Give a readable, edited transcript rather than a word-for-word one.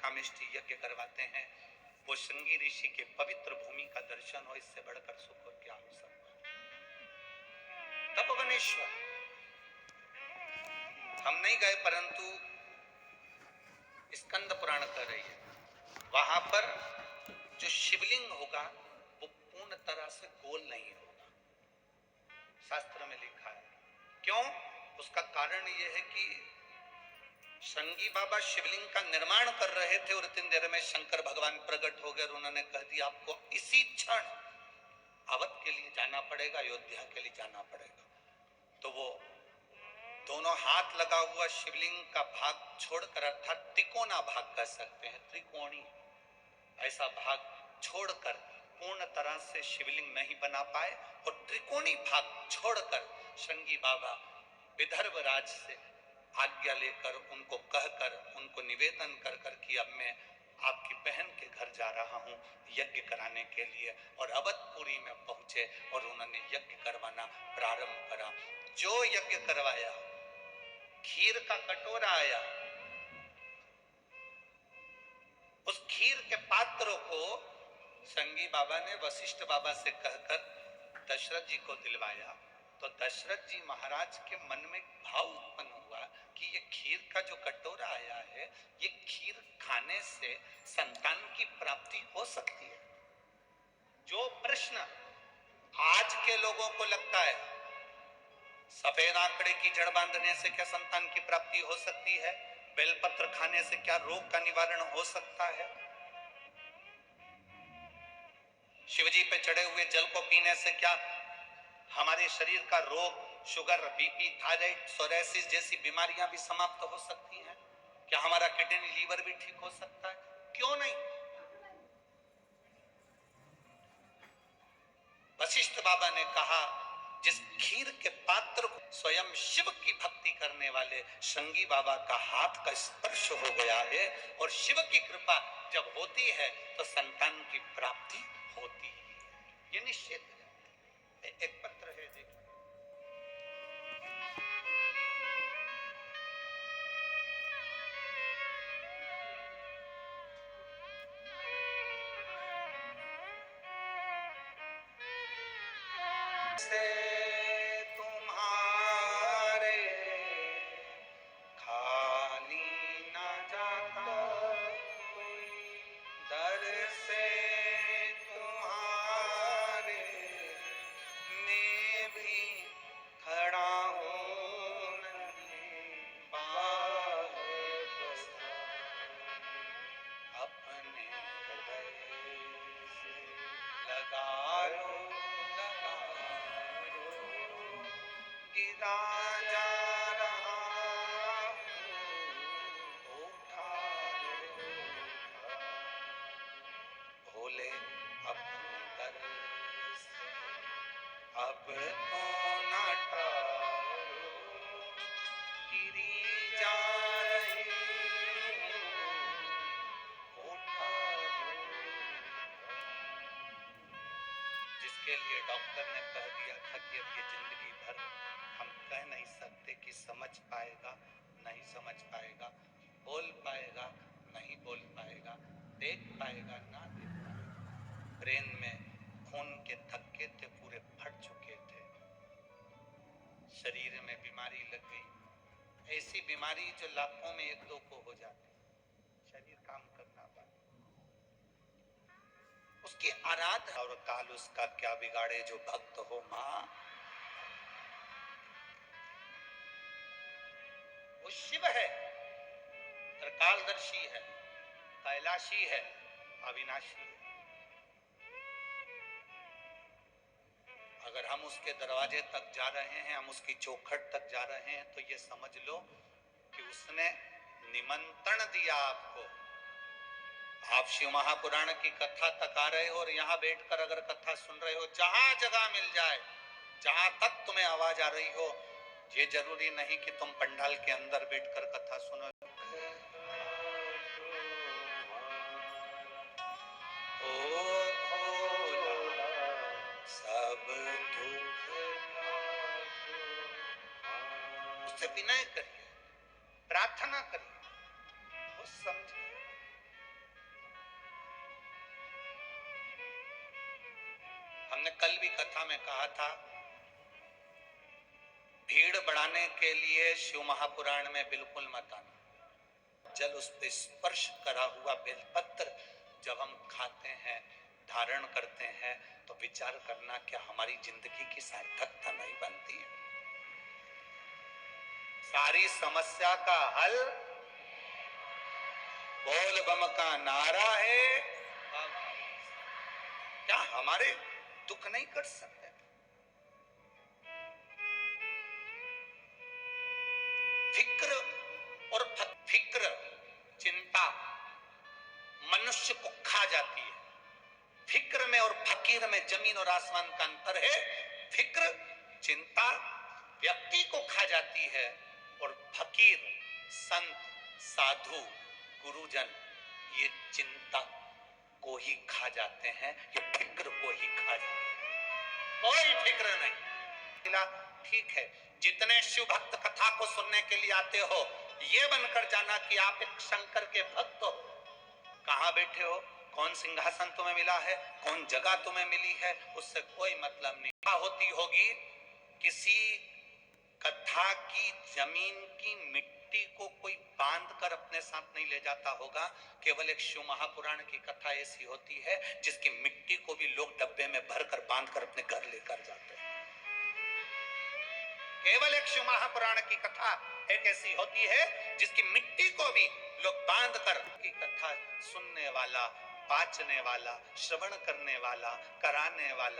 कामिष्टि यज्ञ करवाते हैं, वो श्रृंगी ऋषि के पवित्र भूमि का दर्शन हो, इससे बढ़कर सुख और क्या हो सकता है। तपोवनेश्वर हम नहीं गए, परंतु स्कंद पुराण कर रही है, वहां पर जो शिवलिंग होगा वो पूर्ण तरह से गोल नहीं होगा, शास्त्र में लिखा है। क्यों? उसका कारण यह है कि श्रृंगी बाबा शिवलिंग का निर्माण कर रहे थे और इतनी देर में शंकर भगवान प्रकट हो गए और उन्होंने कह दिया आपको इसी क्षण अवध के लिए जाना पड़ेगा, अयोध्या के लिए जाना पड़ेगा। तो वो दोनों हाथ लगा हुआ शिवलिंग का भाग छोड़कर, अर्थात त्रिकोणा भाग कह सकते हैं, त्रिकोणी ऐसा भाग छोड़कर पूर्ण तरह से शिवलिंग नहीं बना पाए और त्रिकोणी भाग छोड़कर श्रृंगी बाबा विदर्भ राज से आज्ञा लेकर, उनको कहकर, उनको निवेदन कर कर कि अब मैं आपकी बहन के घर जा रहा हूं यज्ञ कराने के लिए, और अवधपुरी में पहुंचे और उन्होंने यज्ञ करवाना प्रारंभ करा। जो यज्ञ करवाया, खीर का कटोरा आया, उस खीर के पात्र को श्रृंगी बाबा ने वशिष्ठ बाबा से कहकर दशरथ जी को दिलवाया। तो दशरथ जी महाराज के मन में भाव उत्पन्न हुआ कि ये खीर का जो कटोरा आया है, ये खीर खाने से संतान की प्राप्ति हो सकती है। जो प्रश्न आज के लोगों को लगता है सफेद आंकड़े की जड़ बांधने से क्या संतान की प्राप्ति हो सकती है, बेलपत्र खाने से क्या रोग का निवारण हो सकता है, शिवजी पे चढ़े हुए जल को पीने से क्या हमारे शरीर का रोग, शुगर, बीपी, थायराइड, सोरेसिस जैसी बीमारियां भी समाप्त हो सकती हैं, क्या हमारा किडनी, लीवर भी ठीक हो सकता है? क्यों नहीं? वशिष्ठ बाबा ने कहा जिस खीर के पात्र को स्वयं शिव की भक्ति करने वाले श्रृंगी बाबा का हाथ का स्पर्श हो गया है, और शिव की कृपा जब होती है तो संतान की प्राप्ति होती है, ये निश्चित है। एक पत्र है, देखिए, से तुम्हारे खाली न जाता कोई, दर से तुम्हारे मैं भी खड़ा हूँ, बात अपने हृदय से लगा लो, गिरा जा रहा उठा लो, भोले अपने दर से अब तो न टालो, गिरी जा रही उठा लो। जिसके लिए डॉक्टर ने कह दिया था कि अब ये जिंदगी भर हम कह नहीं सकते कि समझ पाएगा, नहीं समझ पाएगा, बोल पाएगा, नहीं बोल पाएगा, देख पाएगा, ना देख पाएगा। ब्रेन में खून के थक्के थे, पूरे फट चुके थे, शरीर में बीमारी लग गई, ऐसी बीमारी जो लाखों में एक दो को हो जाती, शरीर काम करना पाए, उसकी आराधना और काल उसका क्या बिगाड़े जो भक्त हो मां। वो शिव है, त्रिकालदर्शी है, कैलाशी है, अविनाशी है। अगर हम उसके दरवाजे तक जा रहे हैं, हम उसकी चौखट तक जा रहे हैं, तो ये समझ लो कि उसने निमंत्रण दिया आपको। आप शिव महापुराण की कथा तक आ रहे हो और यहाँ बैठकर अगर कथा सुन रहे हो, जहां जगह मिल जाए, जहां तक तुम्हें आवाज आ रही हो, ये जरूरी नहीं कि तुम पंडाल के अंदर बैठकर कथा सुनो। ओ भोला सब दुख उससे विनय करिए, प्रार्थना करिए, वो समझे। कल भी कथा में कहा था, भीड़ बढ़ाने के लिए शिव महापुराण में बिल्कुल मत आना। जल उस पे स्पर्श करा हुआ बेलपत्र जब हम खाते हैं, धारण करते हैं, तो विचार करना क्या हमारी जिंदगी की सार्थकता नहीं बनती है? सारी समस्या का हल बोल बम का नारा है। क्या हमारे दुख नहीं कट सकते? फिक्र चिंता मनुष्य को खा जाती है। फिक्र में और फकीर में जमीन और आसमान का अंतर है। फिक्र चिंता व्यक्ति को खा जाती है और फकीर संत साधु गुरुजन ये चिंता को ही खा जाते हैं, ये फिक्र को ही खा जाते हैं। कोई फिक्र नहीं। ठीक है, जितने शिव भक्त कथा को सुनने के लिए आते हो, ये बनकर जाना कि आप एक शंकर के भक्त हो। कहां बैठे हो, कौन सिंहासन तुम्हें मिला है, कौन जगह तुम्हें मिली है, उससे कोई मतलब नहीं। क्या होती होगी, किसी कथा की जमीन की मिट्टी को कोई बांध कर अपने साथ नहीं ले जाता होगा। केवल एक शिव महापुराण की कथा ऐसी होती है जिसकी मिट्टी को भी लोग डब्बे में भरकर बांध कर अपने घर लेकर जाते हैं। केवल एक शिव महापुराण की कथा एक ऐसी होती है जिसकी मिट्टी को भी लोग बांध कर की कथा सुनने वाला, पाचने वाला, श्रवण करने वाला, कराने वाला